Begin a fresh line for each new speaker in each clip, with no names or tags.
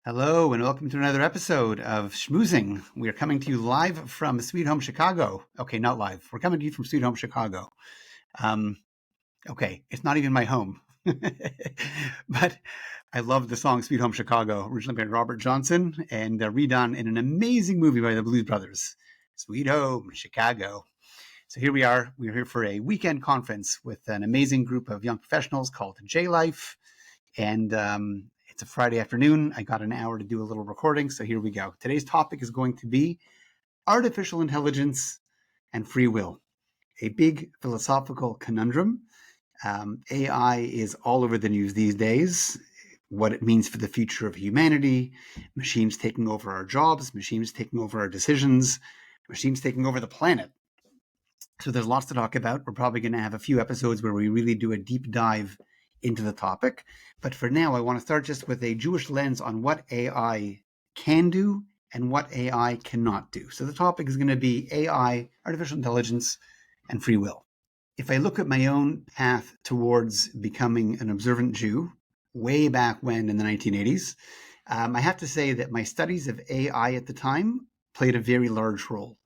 Hello, and welcome to another episode of Schmoozing. We are coming to you live from Sweet Home Chicago. Okay, not live. We're coming to you from Sweet Home Chicago. Um, okay, it's not even my home. But I love the song Sweet Home Chicago, originally by Robert Johnson and redone in an amazing movie by the Blues Brothers, Sweet Home Chicago. So here we are. We're here for a weekend conference with an amazing group of young professionals called J Life. And it's a Friday afternoon. I got an hour to do a little recording. So here we go. Today's topic is going to be artificial intelligence and free will, a big philosophical conundrum. AI is all over the news these days. What it means for the future of humanity, machines taking over our jobs, machines taking over our decisions, machines taking over the planet. So there's lots to talk about. We're probably going to have a few episodes where we really do a deep dive into the topic. But for now, I want to start just with a Jewish lens on what AI can do and what AI cannot do. So the topic is going to be AI, artificial intelligence, and free will. If I look at my own path towards becoming an observant Jew, way back when in the 1980s, I have to say that my studies of AI at the time played a very large role.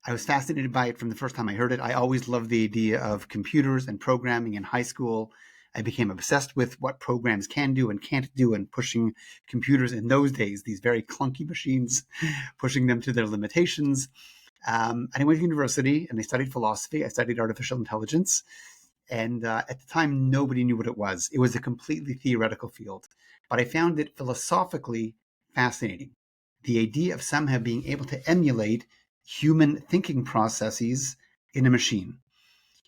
I was fascinated by it from the first time I heard it. I always loved the idea of computers and programming in high school. I became obsessed with what programs can do and can't do, and pushing computers in those days, these very clunky machines, pushing them to their limitations. And I went to university and I studied philosophy. I studied artificial intelligence. And at the time, nobody knew what it was. It was a completely theoretical field. But I found it philosophically fascinating. The idea of somehow being able to emulate human thinking processes in a machine.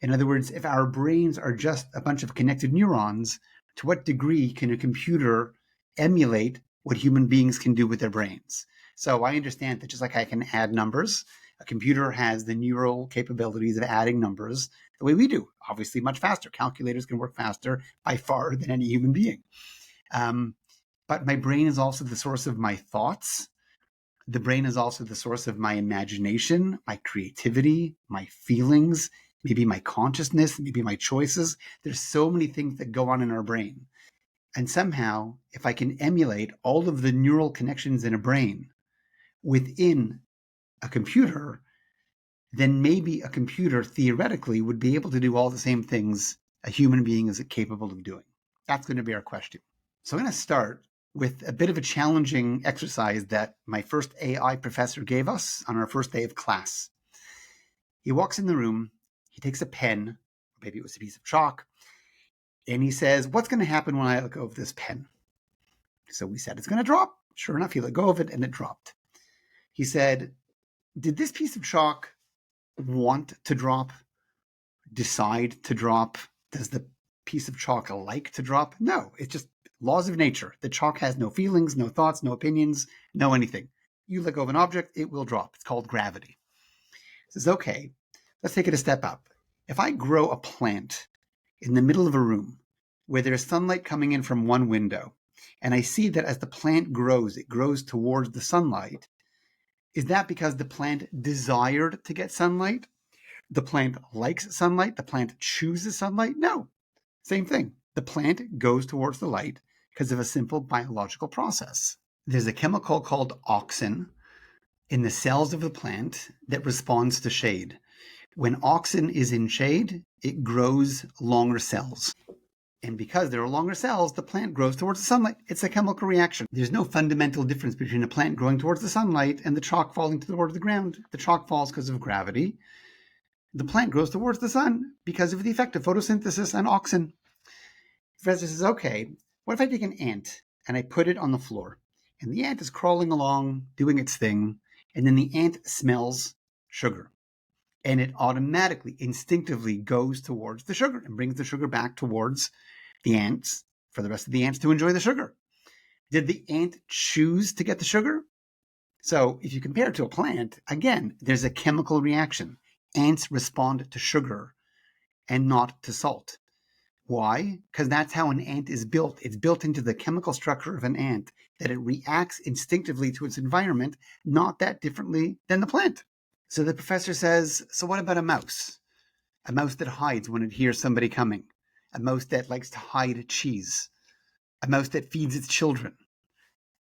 In other words, if our brains are just a bunch of connected neurons, to what degree can a computer emulate what human beings can do with their brains? So I understand that just like I can add numbers, a computer has the neural capabilities of adding numbers the way we do, obviously much faster. Calculators can work faster by far than any human being. But my brain is also the source of my thoughts. The brain is also the source of my imagination, my creativity, my feelings, maybe my consciousness, maybe my choices. There's so many things that go on in our brain. And somehow, if I can emulate all of the neural connections in a brain within a computer, then maybe a computer theoretically would be able to do all the same things a human being is capable of doing. That's going to be our question. So I'm going to start with a bit of a challenging exercise that my first AI professor gave us on our first day of class. He walks in the room, he takes a pen, maybe it was a piece of chalk, and he says, "What's going to happen when I let go of this pen?" So we said, "It's going to drop." Sure enough, he let go of it and it dropped. He said, "Did this piece of chalk want to drop, decide to drop? Does the piece of chalk like to drop? No, it's just laws of nature. The chalk has no feelings, no thoughts, no opinions, no anything. You let go of an object, it will drop. It's called gravity." He says, "Okay, let's take it a step up. If I grow a plant in the middle of a room where there's sunlight coming in from one window, and I see that as the plant grows, it grows towards the sunlight, is that because the plant desired to get sunlight? The plant likes sunlight? The plant chooses sunlight? No. Same thing. The plant goes towards the light because of a simple biological process. There's a chemical called auxin in the cells of the plant that responds to shade. When auxin is in shade, it grows longer cells. And because there are longer cells, the plant grows towards the sunlight. It's a chemical reaction. There's no fundamental difference between a plant growing towards the sunlight and the chalk falling towards the ground. The chalk falls because of gravity. The plant grows towards the sun because of the effect of photosynthesis and auxin. The professor says, "Okay, what if I take an ant and I put it on the floor? And the ant is crawling along, doing its thing, and then the ant smells sugar. And it automatically, instinctively goes towards the sugar and brings the sugar back towards the ants for the rest of the ants to enjoy the sugar. Did the ant choose to get the sugar?" So if you compare it to a plant, again, there's a chemical reaction. Ants respond to sugar and not to salt. Why? Because that's how an ant is built. It's built into the chemical structure of an ant that it reacts instinctively to its environment, not that differently than the plant. So the professor says, "So what about a mouse? A mouse that hides when it hears somebody coming. A mouse that likes to hide cheese. A mouse that feeds its children.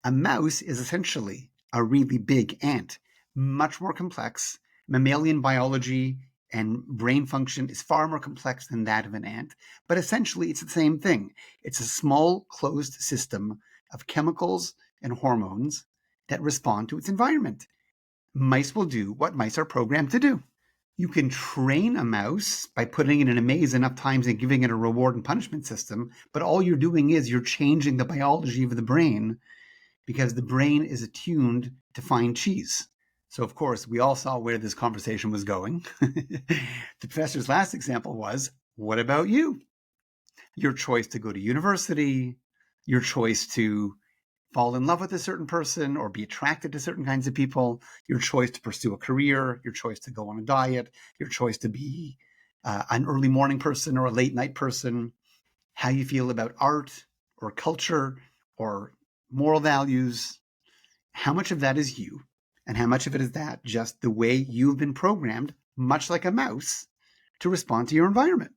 A mouse is essentially a really big ant, much more complex. Mammalian biology and brain function is far more complex than that of an ant, but essentially it's the same thing. It's a small closed system of chemicals and hormones that respond to its environment. Mice will do what mice are programmed to do. You can train a mouse by putting it in a maze enough times and giving it a reward and punishment system, but all you're doing is you're changing the biology of the brain because the brain is attuned to find cheese. So, of course, we all saw where this conversation was going. The professor's last example was, what about you? Your choice to go to university, your choice to fall in love with a certain person or be attracted to certain kinds of people, your choice to pursue a career, your choice to go on a diet, your choice to be an early morning person or a late night person, how you feel about art or culture or moral values, how much of that is you and how much of it is that just the way you've been programmed, much like a mouse, to respond to your environment.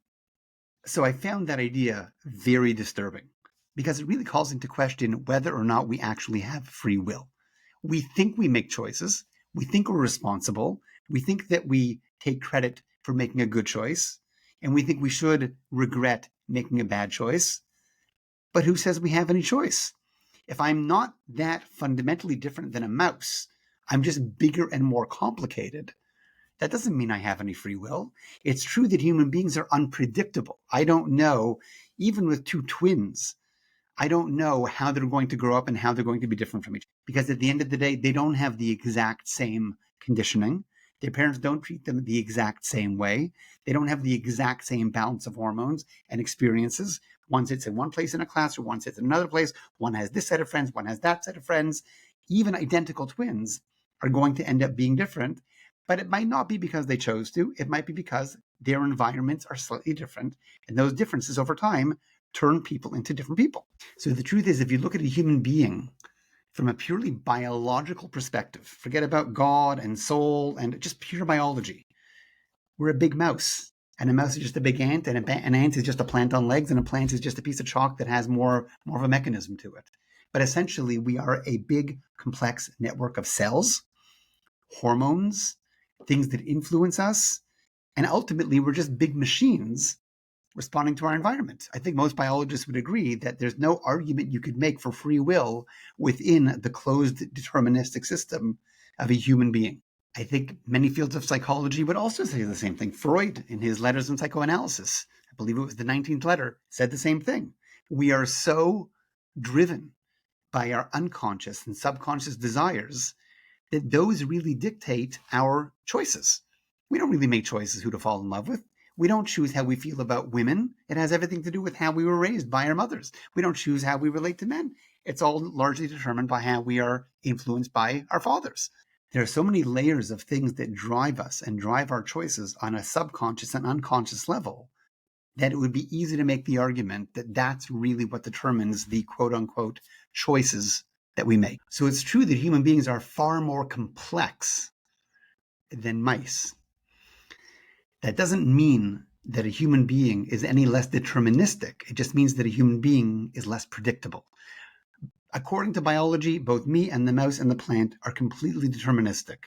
So I found that idea very disturbing because it really calls into question whether or not we actually have free will. We think we make choices. We think we're responsible. We think that we take credit for making a good choice. And we think we should regret making a bad choice. But who says we have any choice? If I'm not that fundamentally different than a mouse, I'm just bigger and more complicated. That doesn't mean I have any free will. It's true that human beings are unpredictable. I don't know, even with two twins, I don't know how they're going to grow up and how they're going to be different from each other. Because at the end of the day, they don't have the exact same conditioning. Their parents don't treat them the exact same way. They don't have the exact same balance of hormones and experiences. One sits in one place in a class or one sits in another place. One has this set of friends, one has that set of friends. Even identical twins are going to end up being different. But it might not be because they chose to. It might be because their environments are slightly different. And those differences over time turn people into different people. So the truth is, if you look at a human being from a purely biological perspective, forget about God and soul and just pure biology, we're a big mouse. And a mouse is just a big ant, and an ant is just a plant on legs, and a plant is just a piece of chalk that has more of a mechanism to it. But essentially, we are a big, complex network of cells, hormones, things that influence us, and ultimately, we're just big machines responding to our environment. I think most biologists would agree that there's no argument you could make for free will within the closed deterministic system of a human being. I think many fields of psychology would also say the same thing. Freud, in his Letters on Psychoanalysis, I believe it was the 19th letter, said the same thing. We are so driven by our unconscious and subconscious desires that those really dictate our choices. We don't really make choices who to fall in love with. We don't choose how we feel about women. It has everything to do with how we were raised by our mothers. We don't choose how we relate to men. It's all largely determined by how we are influenced by our fathers. There are so many layers of things that drive us and drive our choices on a subconscious and unconscious level that it would be easy to make the argument that that's really what determines the quote unquote choices that we make. So it's true that human beings are far more complex than mice. That doesn't mean that a human being is any less deterministic. It just means that a human being is less predictable. According to biology, both me and the mouse and the plant are completely deterministic.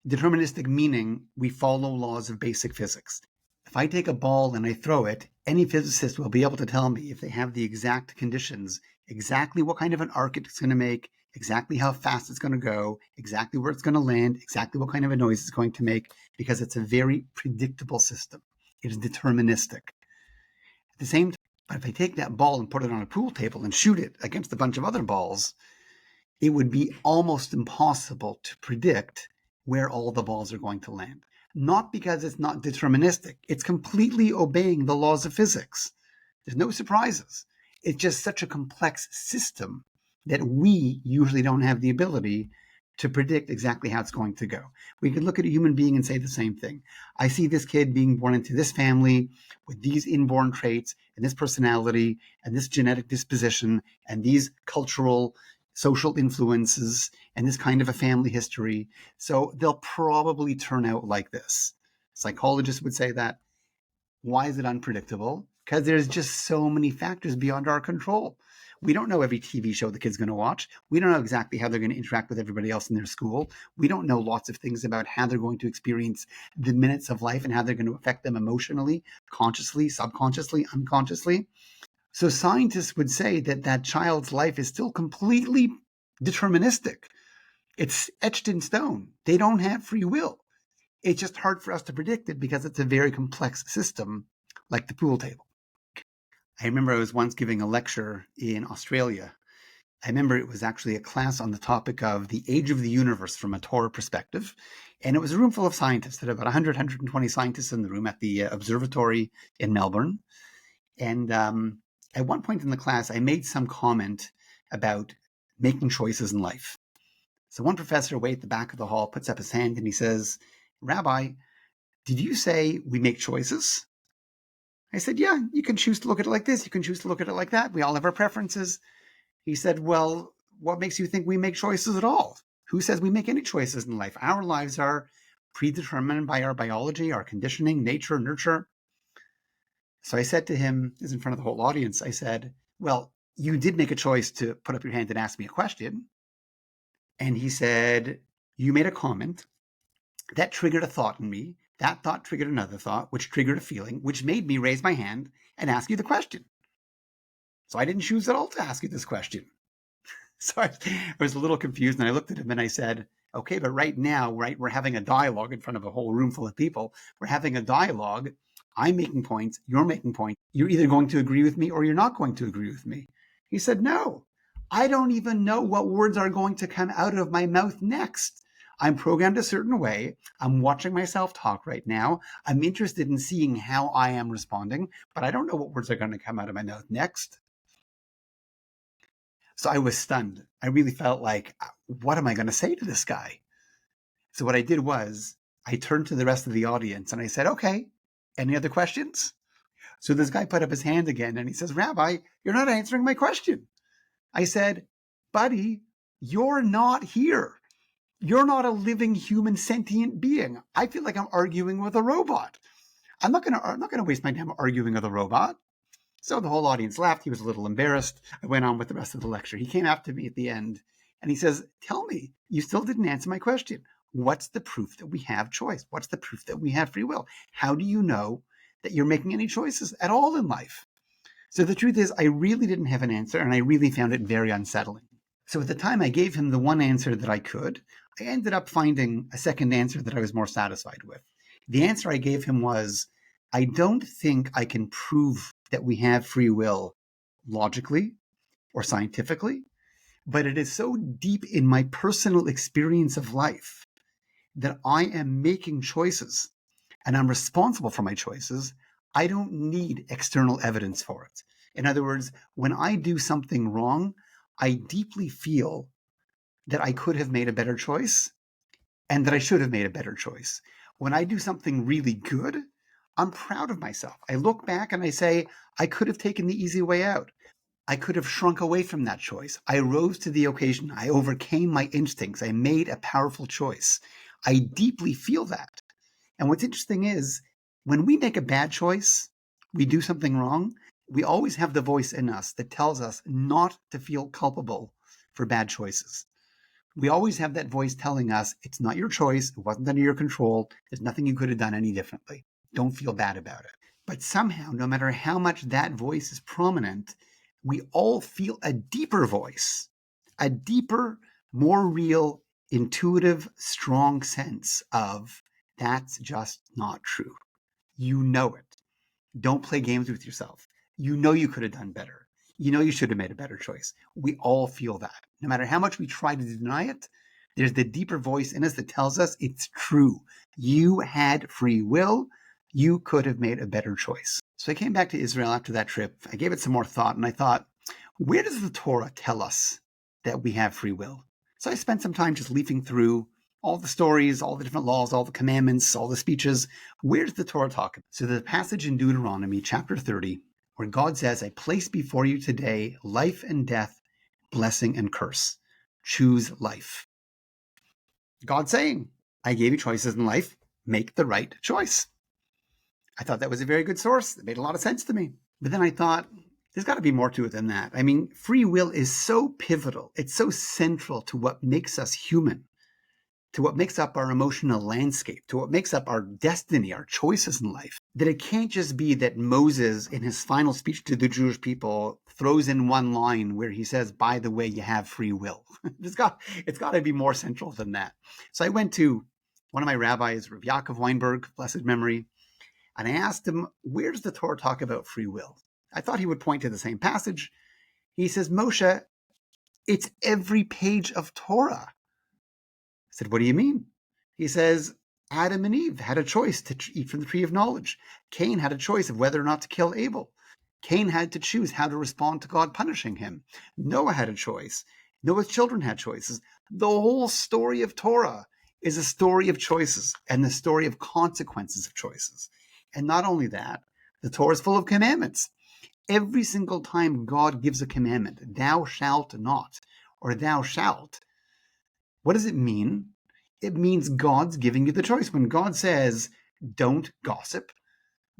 Deterministic meaning we follow laws of basic physics. If I take a ball and I throw it, any physicist will be able to tell me, if they have the exact conditions, exactly what kind of an arc it's going to make, exactly how fast it's going to go, exactly where it's going to land, exactly what kind of a noise it's going to make, because it's a very predictable system. It is deterministic. At the same time, but if I take that ball and put it on a pool table and shoot it against a bunch of other balls, it would be almost impossible to predict where all the balls are going to land. Not because it's not deterministic. It's completely obeying the laws of physics. There's no surprises. It's just such a complex system that we usually don't have the ability to predict exactly how it's going to go. We could look at a human being and say the same thing. I see this kid being born into this family with these inborn traits and this personality and this genetic disposition and these cultural social influences and this kind of a family history. So they'll probably turn out like this. Psychologists would say that. Why is it unpredictable? because there's just so many factors beyond our control. We don't know every TV show the kid's going to watch. We don't know exactly how they're going to interact with everybody else in their school. We don't know lots of things about how they're going to experience the minutes of life and how they're going to affect them emotionally, consciously, subconsciously, unconsciously. So scientists would say that that child's life is still completely deterministic. It's etched in stone. They don't have free will. It's just hard for us to predict it because it's a very complex system, like the pool table. I remember I was once giving a lecture in Australia. I remember it was actually a class on the topic of the age of the universe from a Torah perspective. And it was a room full of scientists. There were about 100, 120 scientists in the room at the observatory in Melbourne. And at one point in the class, I made some comment about making choices in life. So one professor way at the back of the hall puts up his hand and he says, "Rabbi, did you say we make choices?" I said, "Yeah, you can choose to look at it like this. You can choose to look at it like that. We all have our preferences." He said, "Well, what makes you think we make choices at all? Who says we make any choices in life? Our lives are predetermined by our biology, our conditioning, nature, nurture." So I said to him, this is in front of the whole audience, I said, "Well, you did make a choice to put up your hand and ask me a question." And he said, "You made a comment that triggered a thought in me. That thought triggered another thought, which triggered a feeling, which made me raise my hand and ask you the question. So I didn't choose at all to ask you this question." So I was a little confused, and I looked at him and I said, "Okay, but right now, right, we're having a dialogue in front of a whole room full of people. We're having a dialogue. I'm making points. You're making points. You're either going to agree with me or you're not going to agree with me." He said, "No, I don't even know what words are going to come out of my mouth next. I'm programmed a certain way. I'm watching myself talk right now. I'm interested in seeing how I am responding, but I don't know what words are going to come out of my mouth next." So I was stunned. I really felt like, what am I going to say to this guy? So what I did was I turned to the rest of the audience and I said, "Okay, any other questions?" So this guy put up his hand again and he says, "Rabbi, you're not answering my question." I said, "Buddy, you're not here. You're not a living human sentient being. I feel like I'm arguing with a robot. I'm not going to waste my time arguing with a robot." So the whole audience laughed. He was a little embarrassed. I went on with the rest of the lecture. He came up to me at the end and he says, "Tell me, you still didn't answer my question. What's the proof that we have choice? What's the proof that we have free will? How do you know that you're making any choices at all in life?" So the truth is, I really didn't have an answer, and I really found it very unsettling. So at the time, I gave him the one answer that I could. I ended up finding a second answer that I was more satisfied with. The answer I gave him was, "I don't think I can prove that we have free will logically or scientifically, but it is so deep in my personal experience of life that I am making choices and I'm responsible for my choices. I don't need external evidence for it." In other words, when I do something wrong, I deeply feel that I could have made a better choice and that I should have made a better choice. When I do something really good, I'm proud of myself. I look back and I say, I could have taken the easy way out. I could have shrunk away from that choice. I rose to the occasion. I overcame my instincts. I made a powerful choice. I deeply feel that. And what's interesting is when we make a bad choice, we do something wrong, we always have the voice in us that tells us not to feel culpable for bad choices. We always have that voice telling us it's not your choice, it wasn't under your control, there's nothing you could have done any differently. Don't feel bad about it. But somehow, no matter how much that voice is prominent, we all feel a deeper voice, a deeper, more real, intuitive, strong sense of that's just not true. You know it. Don't play games with yourself. You know you could have done better. You know you should have made a better choice. We all feel that. No matter how much we try to deny it, there's the deeper voice in us that tells us it's true. You had free will. You could have made a better choice. So I came back to Israel after that trip. I gave it some more thought and I thought, where does the Torah tell us that we have free will? So I spent some time just leafing through all the stories, all the different laws, all the commandments, all the speeches. Where's the Torah talking? So the passage in Deuteronomy chapter 30, where God says, "I place before you today life and death, blessing and curse. Choose life." God saying, I gave you choices in life. Make the right choice. I thought that was a very good source. It made a lot of sense to me. But then I thought, there's got to be more to it than that. I mean, free will is so pivotal. It's so central to what makes us human, to what makes up our emotional landscape, to what makes up our destiny, our choices in life, that it can't just be that Moses, in his final speech to the Jewish people, throws in one line where he says, by the way, you have free will. It's got to be more central than that. So I went to one of my rabbis, Rav Yaakov Weinberg, blessed memory, and I asked him, where does the Torah talk about free will? I thought he would point to the same passage. He says, Moshe, it's every page of Torah. I said, what do you mean? He says, Adam and Eve had a choice to eat from the tree of knowledge. Cain had a choice of whether or not to kill Abel. Cain had to choose how to respond to God punishing him. Noah had a choice. Noah's children had choices. The whole story of Torah is a story of choices and the story of consequences of choices. And not only that, the Torah is full of commandments. Every single time God gives a commandment, thou shalt not, or thou shalt, what does it mean? It means God's giving you the choice. When God says, don't gossip,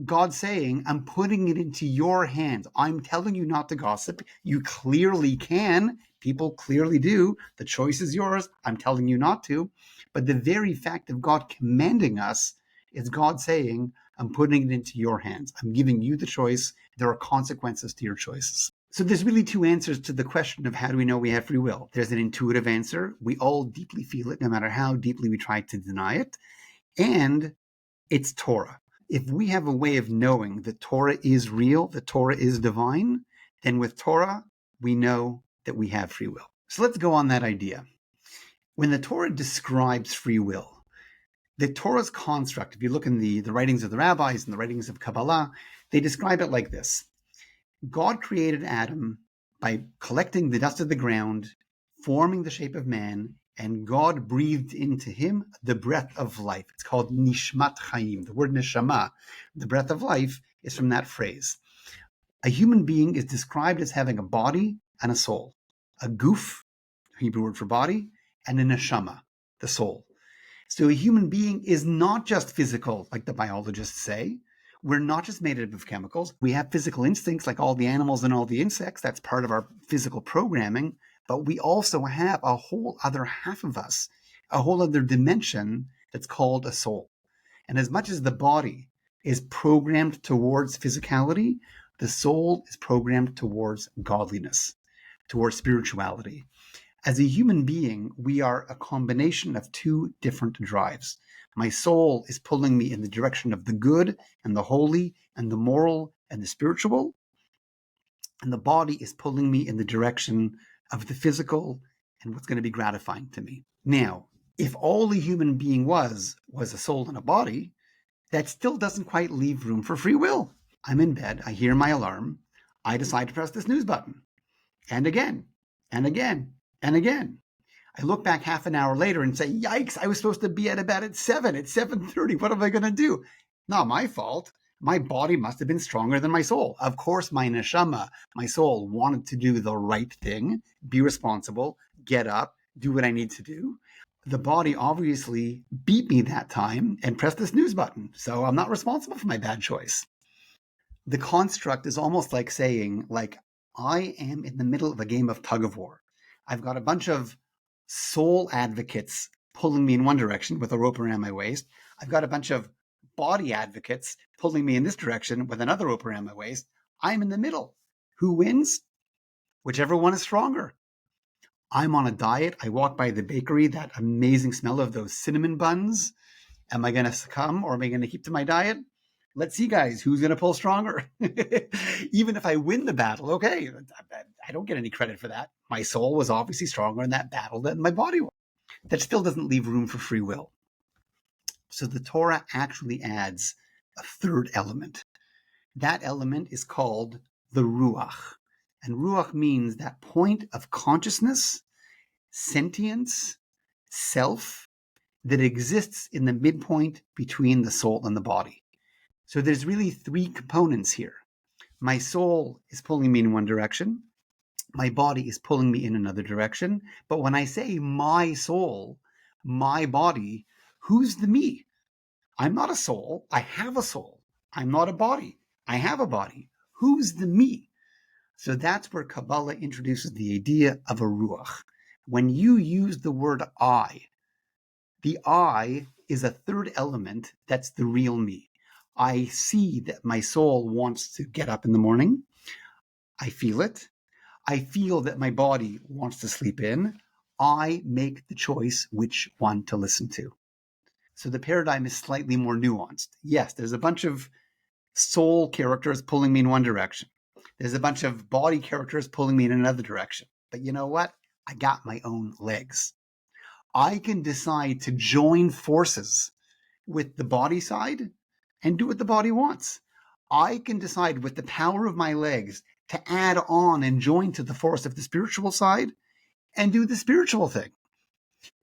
God's saying, I'm putting it into your hands. I'm telling you not to gossip. You clearly can. People clearly do. The choice is yours. I'm telling you not to. But the very fact of God commanding us is God saying, I'm putting it into your hands. I'm giving you the choice. There are consequences to your choices. So there's really two answers to the question of how do we know we have free will. There's an intuitive answer. We all deeply feel it, no matter how deeply we try to deny it. And it's Torah. If we have a way of knowing that Torah is real, that Torah is divine, then with Torah, we know that we have free will. So let's go on that idea. When the Torah describes free will, the Torah's construct, if you look in the writings of the rabbis and the writings of Kabbalah, they describe it like this. God created Adam by collecting the dust of the ground, forming the shape of man, and God breathed into him the breath of life. It's called nishmat chaim. The word neshama, the breath of life, is from that phrase. A human being is described as having a body and a soul. A guf, Hebrew word for body, and a neshama, the soul. So a human being is not just physical, like the biologists say. We're not just made up of chemicals. We have physical instincts like all the animals and all the insects. That's part of our physical programming. But we also have a whole other half of us, a whole other dimension that's called a soul. And as much as the body is programmed towards physicality, the soul is programmed towards godliness, towards spirituality. As a human being, we are a combination of two different drives. My soul is pulling me in the direction of the good and the holy and the moral and the spiritual. And the body is pulling me in the direction of the physical and what's going to be gratifying to me. Now, if all a human being was a soul and a body, that still doesn't quite leave room for free will. I'm in bed, I hear my alarm, I decide to press the snooze button. And again, and again, and again. I look back half an hour later and say, yikes, I was supposed to be at bed at 7. It's 7:30. What am I going to do? Not my fault. My body must have been stronger than my soul. Of course, my neshama, my soul, wanted to do the right thing, be responsible, get up, do what I need to do. The body obviously beat me that time and pressed the snooze button. So I'm not responsible for my bad choice. The construct is almost like saying, I am in the middle of a game of tug of war. I've got a bunch of soul advocates pulling me in one direction with a rope around my waist. I've got a bunch of body advocates pulling me in this direction with another rope around my waist. I'm in the middle. Who wins? Whichever one is stronger. I'm on a diet. I walk by the bakery, that amazing smell of those cinnamon buns. Am I going to succumb or am I going to keep to my diet? Let's see, guys, who's going to pull stronger? Even if I win the battle, okay, I don't get any credit for that. My soul was obviously stronger in that battle than my body was. That still doesn't leave room for free will. So the Torah actually adds a third element. That element is called the Ruach. And Ruach means that point of consciousness, sentience, self, that exists in the midpoint between the soul and the body. So there's really three components here. My soul is pulling me in one direction. My body is pulling me in another direction. But when I say my soul, my body, who's the me? I'm not a soul. I have a soul. I'm not a body. I have a body. Who's the me? So that's where Kabbalah introduces the idea of a ruach. When you use the word I, the I is a third element that's the real me. I see that my soul wants to get up in the morning. I feel it. I feel that my body wants to sleep in. I make the choice which one to listen to. So the paradigm is slightly more nuanced. Yes, there's a bunch of soul characters pulling me in one direction. There's a bunch of body characters pulling me in another direction. But you know what? I got my own legs. I can decide to join forces with the body side and do what the body wants. I can decide with the power of my legs to add on and join to the force of the spiritual side and do the spiritual thing.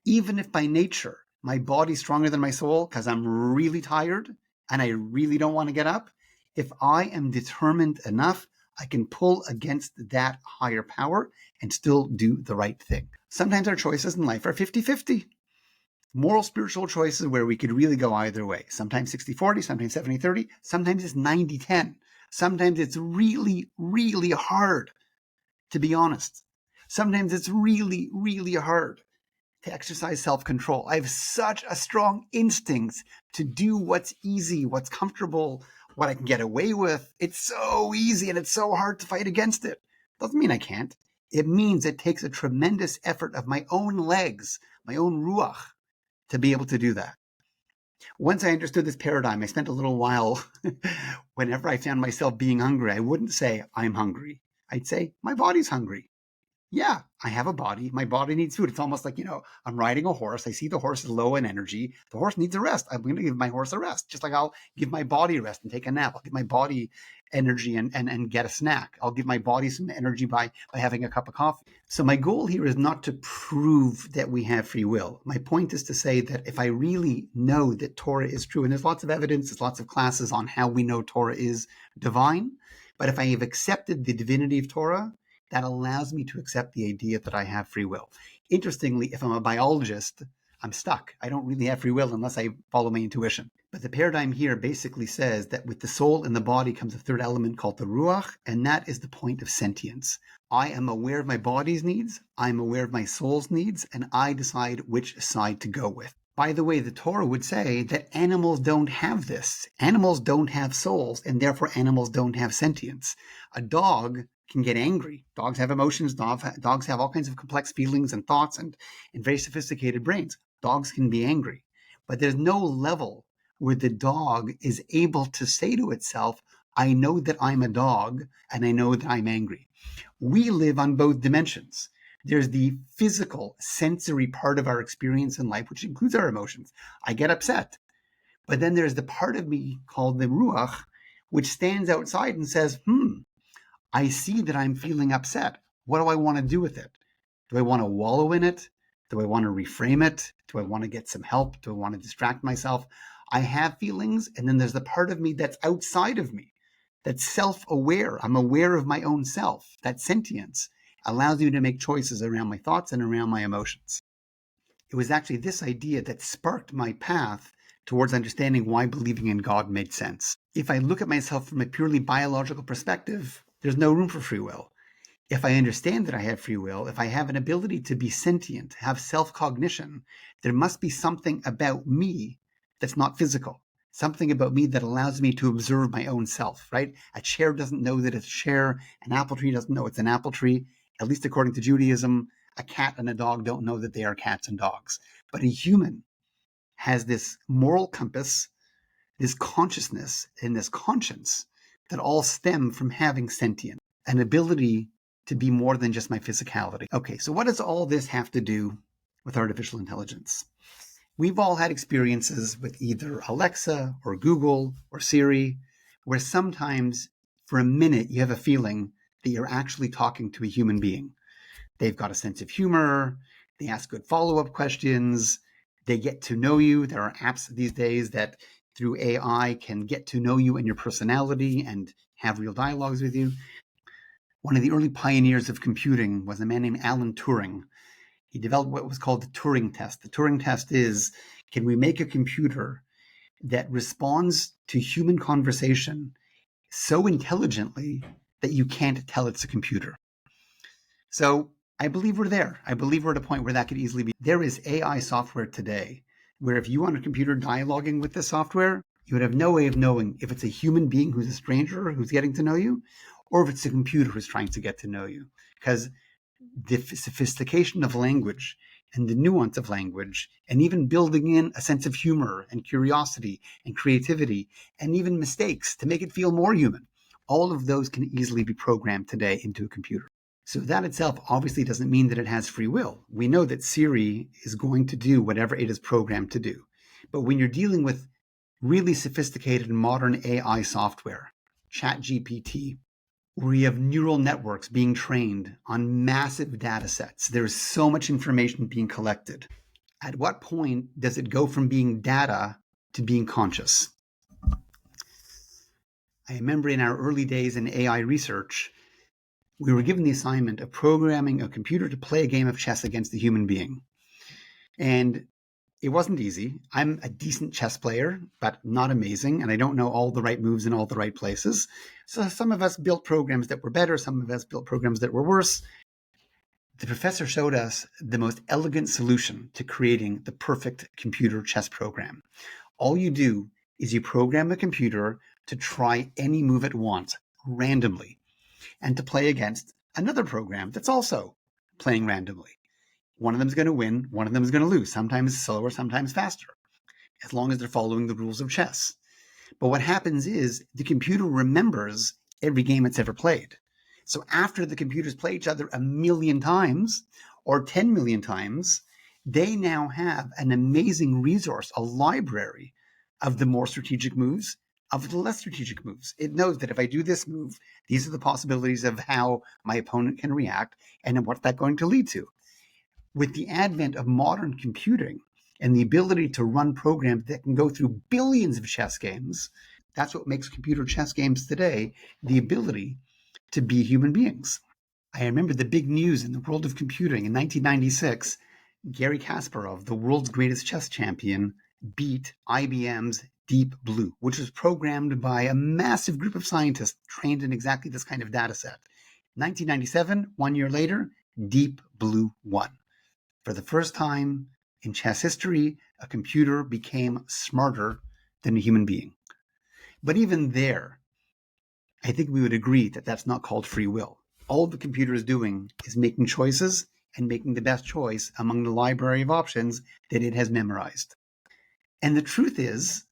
Even if by nature my body's stronger than my soul because I'm really tired and I really don't want to get up, if I am determined enough, I can pull against that higher power and still do the right thing. Sometimes our choices in life are 50-50. Moral spiritual choices where we could really go either way. Sometimes 60-40, sometimes 70-30, sometimes it's 90-10. Sometimes it's really, really hard to be honest. Sometimes it's really, really hard to exercise self-control. I have such a strong instinct to do what's easy, what's comfortable, what I can get away with. It's so easy and it's so hard to fight against it. Doesn't mean I can't. It means it takes a tremendous effort of my own legs, my own ruach, to be able to do that. Once I understood this paradigm, I spent a little while, whenever I found myself being hungry, I wouldn't say, I'm hungry. I'd say, my body's hungry. Yeah, I have a body. My body needs food. It's almost like, I'm riding a horse. I see the horse is low in energy. The horse needs a rest. I'm going to give my horse a rest, just like I'll give my body a rest and take a nap. I'll give my body energy and get a snack. I'll give my body some energy by having a cup of coffee. So my goal here is not to prove that we have free will. My point is to say that if I really know that Torah is true, and there's lots of evidence, there's lots of classes on how we know Torah is divine, but if I have accepted the divinity of Torah, that allows me to accept the idea that I have free will. Interestingly, if I'm a biologist, I'm stuck. I don't really have free will unless I follow my intuition. But the paradigm here basically says that with the soul and the body comes a third element called the ruach, and that is the point of sentience. I am aware of my body's needs, I'm aware of my soul's needs, and I decide which side to go with. By the way, the Torah would say that animals don't have this. Animals don't have souls, and therefore animals don't have sentience. A dog can get angry. Dogs have emotions. Dogs have all kinds of complex feelings and thoughts and very sophisticated brains. Dogs can be angry. But there's no level where the dog is able to say to itself, I know that I'm a dog and I know that I'm angry. We live on both dimensions. There's the physical, sensory part of our experience in life, which includes our emotions. I get upset. But then there's the part of me called the ruach, which stands outside and says, I see that I'm feeling upset. What do I want to do with it? Do I want to wallow in it? Do I want to reframe it? Do I want to get some help? Do I want to distract myself? I have feelings, and then there's the part of me that's outside of me, that's self-aware. I'm aware of my own self. That sentience allows me to make choices around my thoughts and around my emotions. It was actually this idea that sparked my path towards understanding why believing in God made sense. If I look at myself from a purely biological perspective, there's no room for free will. If I understand that I have free will, if I have an ability to be sentient, have self-cognition, there must be something about me that's not physical. Something about me that allows me to observe my own self, right? A chair doesn't know that it's a chair. An apple tree doesn't know it's an apple tree. At least according to Judaism, a cat and a dog don't know that they are cats and dogs. But a human has this moral compass, this consciousness, and this conscience that all stem from having sentience, an ability to be more than just my physicality. Okay, so what does all this have to do with artificial intelligence? We've all had experiences with either Alexa or Google or Siri, where sometimes for a minute you have a feeling that you're actually talking to a human being. They've got a sense of humor, they ask good follow-up questions, they get to know you. There are apps these days that through AI can get to know you and your personality and have real dialogues with you. One of the early pioneers of computing was a man named Alan Turing. He developed what was called the Turing test. The Turing test is, can we make a computer that responds to human conversation so intelligently that you can't tell it's a computer. So I believe we're there. I believe we're at a point where that could easily be. There is AI software today where if you want a computer dialoguing with the software, you would have no way of knowing if it's a human being who's a stranger who's getting to know you, or if it's a computer who's trying to get to know you. Because the sophistication of language and the nuance of language, and even building in a sense of humor and curiosity and creativity, and even mistakes to make it feel more human, all of those can easily be programmed today into a computer. So that itself obviously doesn't mean that it has free will. We know that Siri is going to do whatever it is programmed to do. But when you're dealing with really sophisticated modern AI software, ChatGPT, where you have neural networks being trained on massive data sets, there's so much information being collected. At what point does it go from being data to being conscious? I remember in our early days in AI research, we were given the assignment of programming a computer to play a game of chess against a human being. And it wasn't easy. I'm a decent chess player, but not amazing. And I don't know all the right moves in all the right places. So some of us built programs that were better. Some of us built programs that were worse. The professor showed us the most elegant solution to creating the perfect computer chess program. All you do is you program a computer to try any move it wants randomly, and to play against another program that's also playing randomly. One of them is going to win, one of them is going to lose, sometimes slower, sometimes faster, as long as they're following the rules of chess. But what happens is the computer remembers every game it's ever played. So after the computers play each other a million times or 10 million times, they now have an amazing resource, a library of the more strategic moves, of the less strategic moves. It knows that if I do this move, these are the possibilities of how my opponent can react and what's that going to lead to. With the advent of modern computing and the ability to run programs that can go through billions of chess games, that's what makes computer chess games today the ability to be human beings. I remember the big news in the world of computing in 1996. Garry Kasparov, the world's greatest chess champion, beat IBM's Deep Blue, which was programmed by a massive group of scientists trained in exactly this kind of data set. 1997, 1 year later, Deep Blue won. For the first time in chess history, a computer became smarter than a human being. But even there, I think we would agree that that's not called free will. All the computer is doing is making choices and making the best choice among the library of options that it has memorized. And the truth is,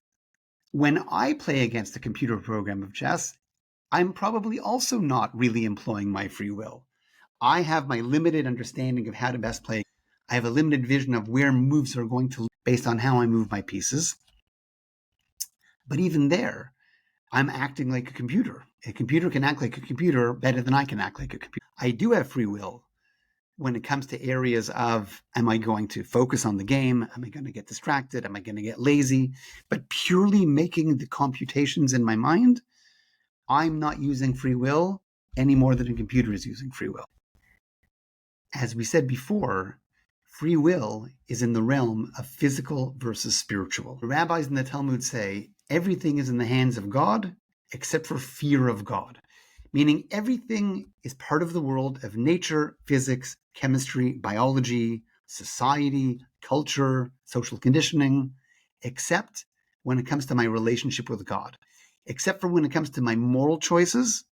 when I play against a computer program of chess, I'm probably also not really employing my free will. I have my limited understanding of how to best play. I have a limited vision of where moves are going to lead based on how I move my pieces. But even there, I'm acting like a computer. A computer can act like a computer better than I can act like a computer. I do have free will when it comes to areas of, am I going to focus on the game? Am I going to get distracted? Am I going to get lazy? But purely making the computations in my mind, I'm not using free will any more than a computer is using free will. As we said before, free will is in the realm of physical versus spiritual. The rabbis in the Talmud say everything is in the hands of God except for fear of God, meaning everything is part of the world of nature, physics, chemistry, biology, society, culture, social conditioning, except when it comes to my relationship with God, except for when it comes to my moral choices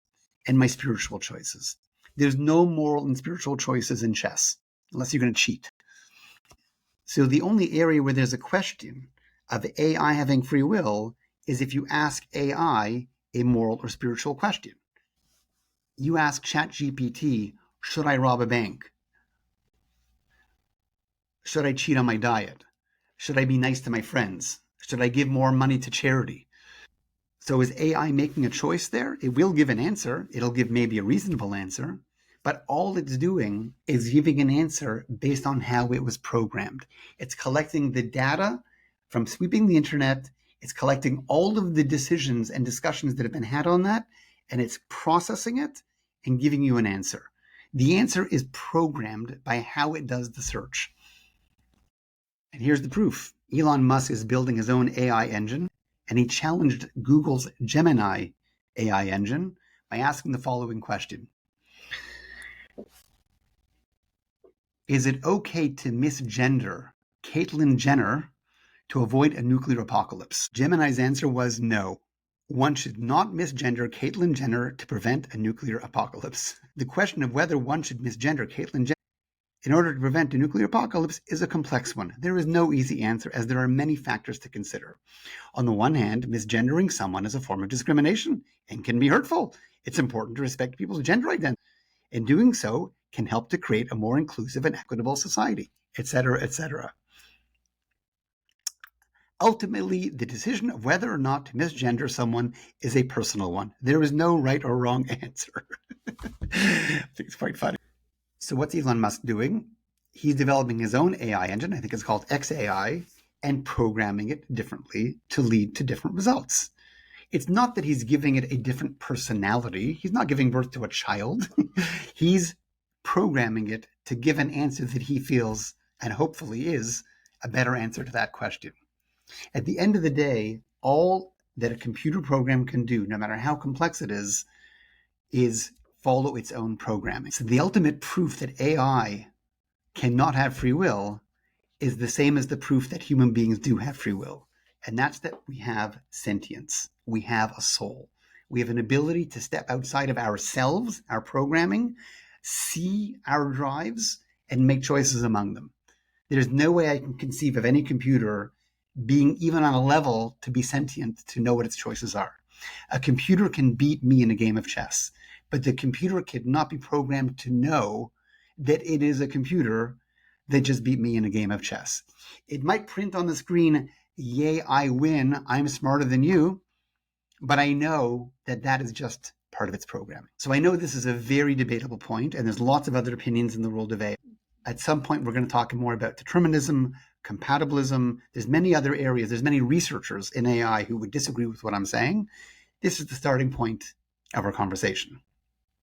and my spiritual choices. There's no moral and spiritual choices in chess, unless you're going to cheat. So the only area where there's a question of AI having free will is if you ask AI a moral or spiritual question. You ask ChatGPT, should I rob a bank? Should I cheat on my diet? Should I be nice to my friends? Should I give more money to charity? So is AI making a choice there? It will give an answer. It'll give maybe a reasonable answer. But all it's doing is giving an answer based on how it was programmed. It's collecting the data from sweeping the internet. It's collecting all of the decisions and discussions that have been had on that, and it's processing it and giving you an answer. The answer is programmed by how it does the search. And here's the proof. Elon Musk is building his own AI engine, and he challenged Google's Gemini AI engine by asking the following question. Is it okay to misgender Caitlyn Jenner to avoid a nuclear apocalypse? Gemini's answer was no. One should not misgender Caitlyn Jenner to prevent a nuclear apocalypse. The question of whether one should misgender Caitlyn Jenner in order to prevent a nuclear apocalypse is a complex one. There is no easy answer, as there are many factors to consider. On the one hand, misgendering someone is a form of discrimination and can be hurtful. It's important to respect people's gender identity, and doing so can help to create a more inclusive and equitable society, etc., etc. Ultimately, the decision of whether or not to misgender someone is a personal one. There is no right or wrong answer. I think it's quite funny. So what's Elon Musk doing? He's developing his own AI engine, I think it's called XAI, and programming it differently to lead to different results. It's not that he's giving it a different personality. He's not giving birth to a child. He's programming it to give an answer that he feels, and hopefully is, a better answer to that question. At the end of the day, all that a computer program can do, no matter how complex it is follow its own programming. So the ultimate proof that AI cannot have free will is the same as the proof that human beings do have free will. And that's that we have sentience. We have a soul. We have an ability to step outside of ourselves, our programming, see our drives, and make choices among them. There's no way I can conceive of any computer being even on a level to be sentient, to know what its choices are. A computer can beat me in a game of chess, but the computer cannot be programmed to know that it is a computer that just beat me in a game of chess. It might print on the screen, "Yay, I win, I'm smarter than you," but I know that that is just part of its programming. So I know this is a very debatable point, and there's lots of other opinions in the world of AI. At some point, we're going to talk more about determinism, compatibilism. There's many other areas. There's many researchers in AI who would disagree with what I'm saying. This is the starting point of our conversation.